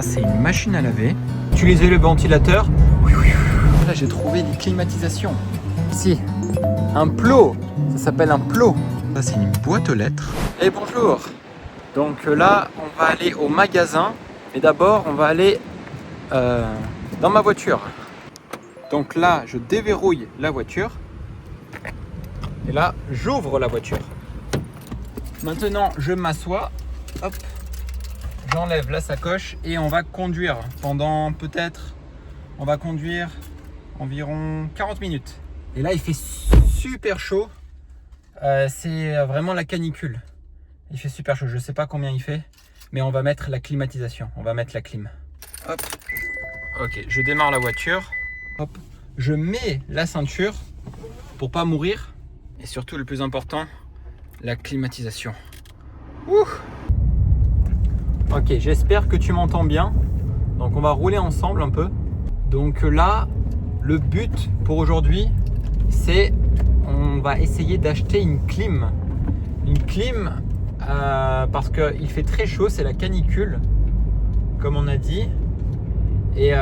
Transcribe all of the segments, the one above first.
C'est une machine à laver. Utilisez le ventilateur. Là, j'ai trouvé des climatisations. Ici, un plot. Ça s'appelle un plot. Ça, c'est une boîte aux lettres. Et bonjour. Donc là, on va aller au magasin. Mais d'abord, on va aller dans ma voiture. Donc là, je déverrouille la voiture. Et là, j'ouvre la voiture. Maintenant, je m'assois. Hop. J'enlève la sacoche et on va conduire pendant on va conduire environ 40 minutes. Et là, il fait super chaud. C'est vraiment la canicule. Il fait super chaud. Je ne sais pas combien il fait, mais on va mettre la climatisation. On va mettre la clim. Hop. Ok, je démarre la voiture. Hop. Je mets la ceinture pour pas mourir. Et surtout, le plus important, la climatisation. Ouh! Ok, j'espère que tu m'entends bien. Donc on va rouler ensemble un peu. Donc là, le but pour aujourd'hui, c'est on va essayer d'acheter une clim. Une clim parce qu'il fait très chaud, c'est la canicule, comme on a dit. Et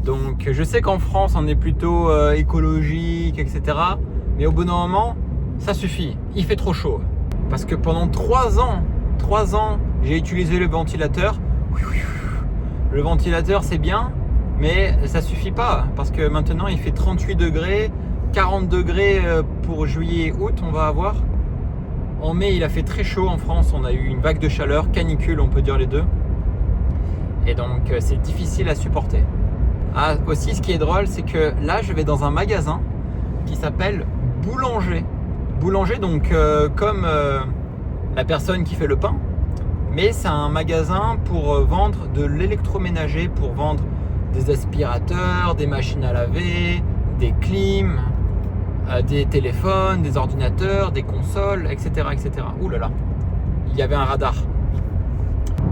donc je sais qu'en France, on est plutôt écologique, etc. Mais au bout d'un moment, ça suffit. Il fait trop chaud. Parce que pendant 3 ans, j'ai utilisé le ventilateur. Le ventilateur, c'est bien, mais ça suffit pas. Parce que maintenant, il fait 38 degrés, 40 degrés pour juillet et août, on va avoir. En mai, il a fait très chaud en France. On a eu une vague de chaleur, canicule, on peut dire les deux. Et donc, c'est difficile à supporter. Ah, aussi, ce qui est drôle, c'est que là, je vais dans un magasin qui s'appelle Boulanger. Boulanger, donc, comme la personne qui fait le pain. Mais c'est un magasin pour vendre de l'électroménager, pour vendre des aspirateurs, des machines à laver, des clims, des téléphones, des ordinateurs, des consoles, etc. etc. Ouh là là, il y avait un radar.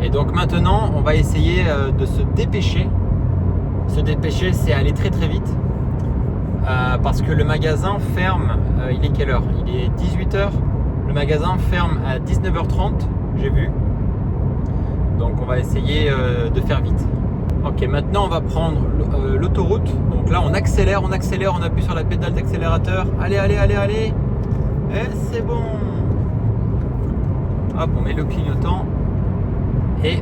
Et donc maintenant, on va essayer de se dépêcher. Se dépêcher, c'est aller très très vite. Parce que le magasin ferme, il est quelle heure? Il est 18h. Le magasin ferme à 19h30, j'ai vu. Donc on va essayer de faire vite. Ok, maintenant on va prendre l'autoroute. Donc là on accélère, on appuie sur la pédale d'accélérateur. Allez. Et c'est bon. Hop, on met le clignotant et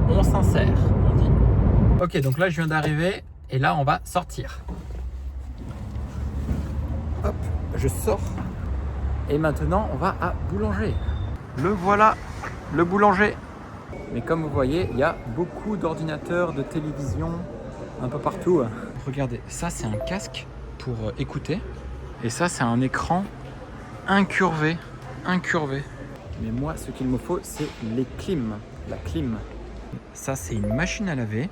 on s'insère, on dit. Ok, donc là je viens d'arriver et là on va sortir. Hop, je sors. Et maintenant on va à Boulanger. Le voilà, le boulanger. Mais comme vous voyez, il y a beaucoup d'ordinateurs, de télévision, un peu partout. Regardez, ça c'est un casque pour écouter. Et ça c'est un écran incurvé. Mais moi, ce qu'il me faut, c'est les clims. La clim. Ça c'est une machine à laver.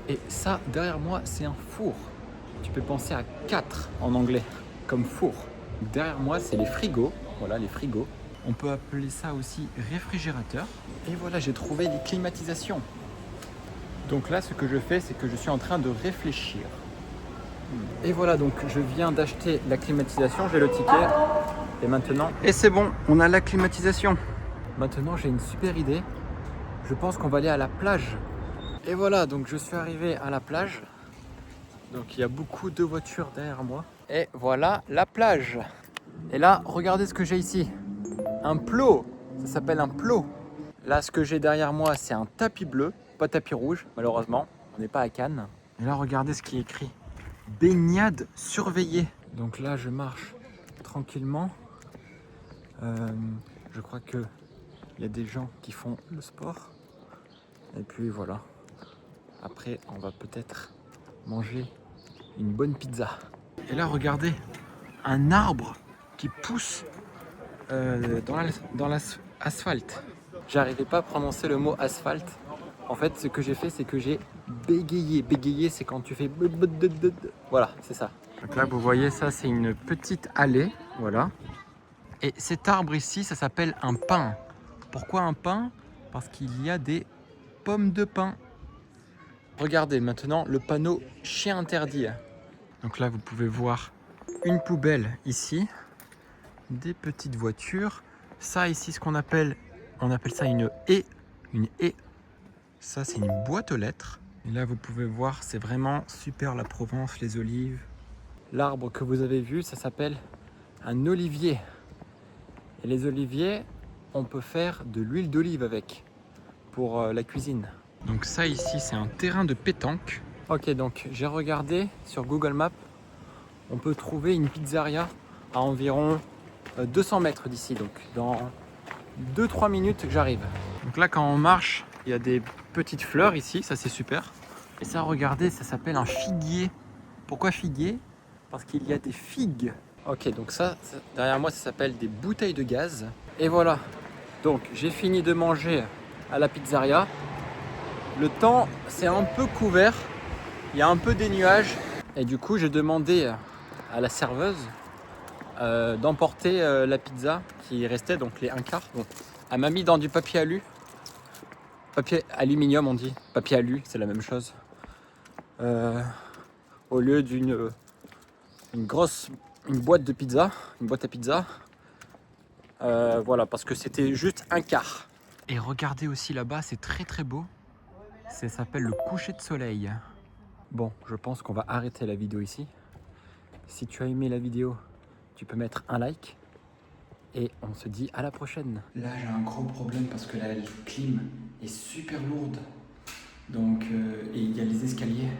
Et ça, derrière moi, c'est un four. Tu peux penser à 4 en anglais, comme four. Derrière moi, c'est les frigos. Voilà, les frigos. On peut appeler ça aussi réfrigérateur. Et voilà, j'ai trouvé des climatisations. Donc là, ce que je fais, c'est que je suis en train de réfléchir. Et voilà, donc je viens d'acheter la climatisation, j'ai le ticket. Et maintenant... Et c'est bon, on a la climatisation. Maintenant, j'ai une super idée. Je pense qu'on va aller à la plage. Et voilà, donc je suis arrivé à la plage. Donc il y a beaucoup de voitures derrière moi. Et voilà la plage. Et là, regardez ce que j'ai ici. Un plot, ça s'appelle un plot. Là, ce que j'ai derrière moi, c'est un tapis bleu, pas tapis rouge, malheureusement. On n'est pas à Cannes. Et là, regardez ce qui est écrit. Baignade surveillée. Donc là, je marche tranquillement. Je crois qu'il y a des gens qui font le sport. Et puis voilà. Après, on va peut-être manger une bonne pizza. Et là, regardez, un arbre qui pousse dans l'asphalte. J'arrivais pas à prononcer le mot asphalte. En fait, ce que j'ai fait, c'est que j'ai bégayé. Bégayer, c'est quand tu fais... Voilà, c'est ça. Donc là, vous voyez, ça, c'est une petite allée. Voilà. Et cet arbre ici, ça s'appelle un pin. Pourquoi un pin? Parce qu'il y a des pommes de pin. Regardez maintenant le panneau chien interdit. Donc là, vous pouvez voir une poubelle ici. Des petites voitures. Ça ici, ce qu'on appelle, on appelle ça une haie. Une haie. Ça, c'est une boîte aux lettres. Et là, vous pouvez voir, c'est vraiment super la Provence, les olives. L'arbre que vous avez vu, ça s'appelle un olivier. Et les oliviers, on peut faire de l'huile d'olive avec pour la cuisine. Donc ça ici, c'est un terrain de pétanque. Ok, donc j'ai regardé sur Google Maps. On peut trouver une pizzeria à environ 200 mètres d'ici. Donc dans 2-3 minutes, j'arrive. Donc là, quand on marche, il y a des petites fleurs ici. Ça, c'est super. Et ça, regardez, ça s'appelle un figuier. Pourquoi figuier? Parce qu'il y a des figues. Ok, donc ça, derrière moi, ça s'appelle des bouteilles de gaz. Et voilà. Donc, j'ai fini de manger à la pizzeria. Le temps, c'est un peu couvert. Il y a un peu des nuages. Et du coup, j'ai demandé à la serveuse d'emporter la pizza qui restait, donc les 1/4. Bon, elle m'a mis dans du papier alu. Papier aluminium, on dit. Papier alu, c'est la même chose. Au lieu d'une boîte de pizza, une boîte à pizza. Voilà, parce que c'était juste 1/4. Et regardez aussi là-bas, c'est très très beau. Ça s'appelle le coucher de soleil. Bon, je pense qu'on va arrêter la vidéo ici. Si tu as aimé la vidéo, tu peux mettre un like. Et on se dit à la prochaine. Là, j'ai un gros problème parce que la clim est super lourde. Donc, et il y a les escaliers.